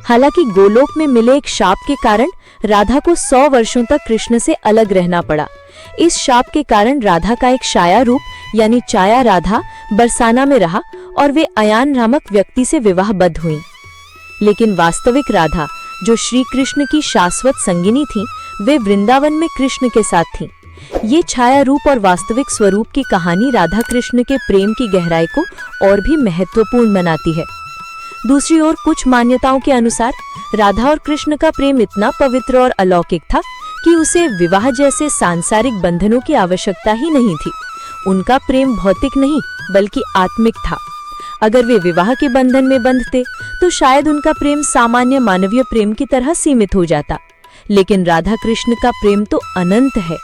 हालांकि गोलोक में मिले एक शाप के कारण राधा को 100 वर्षों तक कृष्ण से अलग रहना पड़ा। इस शाप के कारण राधा का एक छाया रूप यानी छाया राधा बरसाना में रहा और वे अयान नामक व्यक्ति से विवाहबद्ध हुईं। लेकिन वास्तविक राधा, जो श्री कृष्ण की शाश्वत संगिनी थी, वे वृंदावन में कृष्ण के साथ थीं। ये छाया रूप और वास्तविक स्वरूप की कहानी राधा कृष्ण के प्रेम की गहराई को और भी महत्वपूर्ण बनाती है। दूसरी ओर कुछ मान्यताओं के अनुसार राधा और कृष्ण का प्रेम इतना पवित्र और अलौकिक था कि उसे विवाह जैसे सांसारिक बंधनों की आवश्यकता ही नहीं थी। उनका प्रेम भौतिक नहीं बल्कि आत्मिक था। अगर वे विवाह के बंधन में बंधते तो शायद उनका प्रेम सामान्य मानवीय प्रेम की तरह सीमित हो जाता। लेकिन राधा कृष्ण का प्रेम तो अनंत है,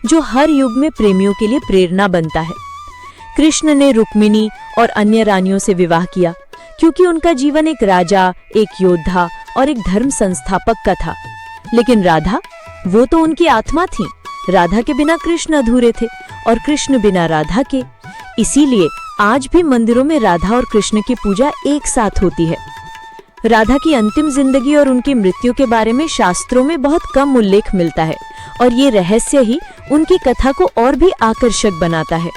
जो हर युग में प्रेमियों के लिए प्रेरणा बनता है। कृष्ण ने रुक्मिणी और अन्य रानियों से विवाह किया क्योंकि उनका जीवन एक राजा, एक योद्धा और एक धर्म संस्थापक का था। लेकिन राधा, वो तो उनकी आत्मा थी। राधा के बिना कृष्ण अधूरे थे और कृष्ण बिना राधा के। इसीलिए आज भी मंदिरों में राधा और कृष्ण की पूजा एक साथ होती है। राधा की अंतिम जिंदगी और उनकी मृत्यु के बारे में शास्त्रों में बहुत कम उल्लेख मिलता है और ये रहस्य ही उनकी कथा को और भी आकर्षक बनाता है।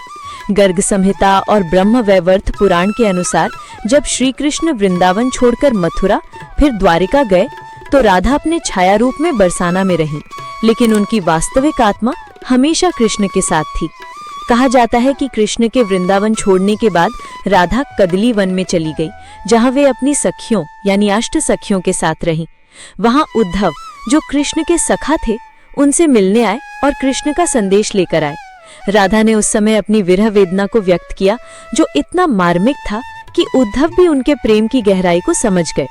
गर्ग संहिता और ब्रह्म वैवर्त पुराण के अनुसार जब श्री कृष्ण वृंदावन छोड़कर मथुरा फिर द्वारिका गए तो राधा अपने छाया रूप में बरसाना में रहीं, लेकिन उनकी वास्तविक आत्मा हमेशा कृष्ण के साथ थी। कहा जाता है कि कृष्ण के वृंदावन छोड़ने के बाद राधा कदली वन में चली गई, जहां वे अपनी सखियों यानी अष्ट सखियों के साथ रहीं। वहां उद्धव, जो कृष्ण के सखा थे, उनसे मिलने आए और कृष्ण का संदेश लेकर आए। राधा ने उस समय अपनी विरह वेदना को व्यक्त किया, जो इतना मार्मिक था कि उद्धव भी उनके प्रेम की गहराई को समझ गए।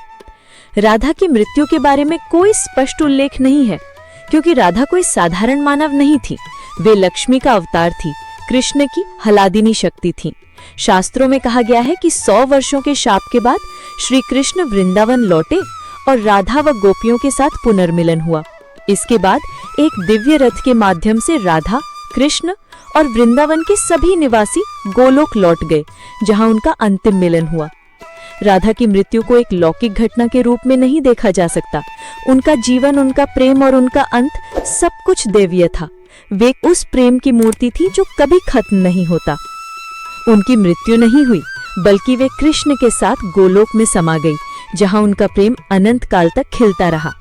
राधा की मृत्यु के बारे में कोई स्पष्ट उल्लेख नहीं है, क्योंकि राधा कोई साधारण मानव नहीं थी। वे लक्ष्मी का अवतार थी, कृष्ण की हलादिनी शक्ति थी। शास्त्रों में कहा गया है कि 100 वर्षों के शाप के बाद श्री कृष्ण वृंदावन लौटे और राधा व गोपियों के साथ पुनर्मिलन हुआ। इसके बाद एक दिव्य रथ के माध्यम से राधा, कृष्ण और वृंदावन के सभी निवासी गोलोक लौट गए, जहां उनका अंतिम मिलन हुआ। राधा की मृत्यु को एक लौकिक घटना के रूप में नहीं देखा जा सकता। उनका जीवन, उनका प्रेम और उनका अंत सब कुछ दैवीय था। वे उस प्रेम की मूर्ति थी जो कभी खत्म नहीं होता। उनकी मृत्यु नहीं हुई, बल्कि वे कृष्ण के साथ गोलोक में समा गई, जहां उनका प्रेम अनंत काल तक खिलता रहा।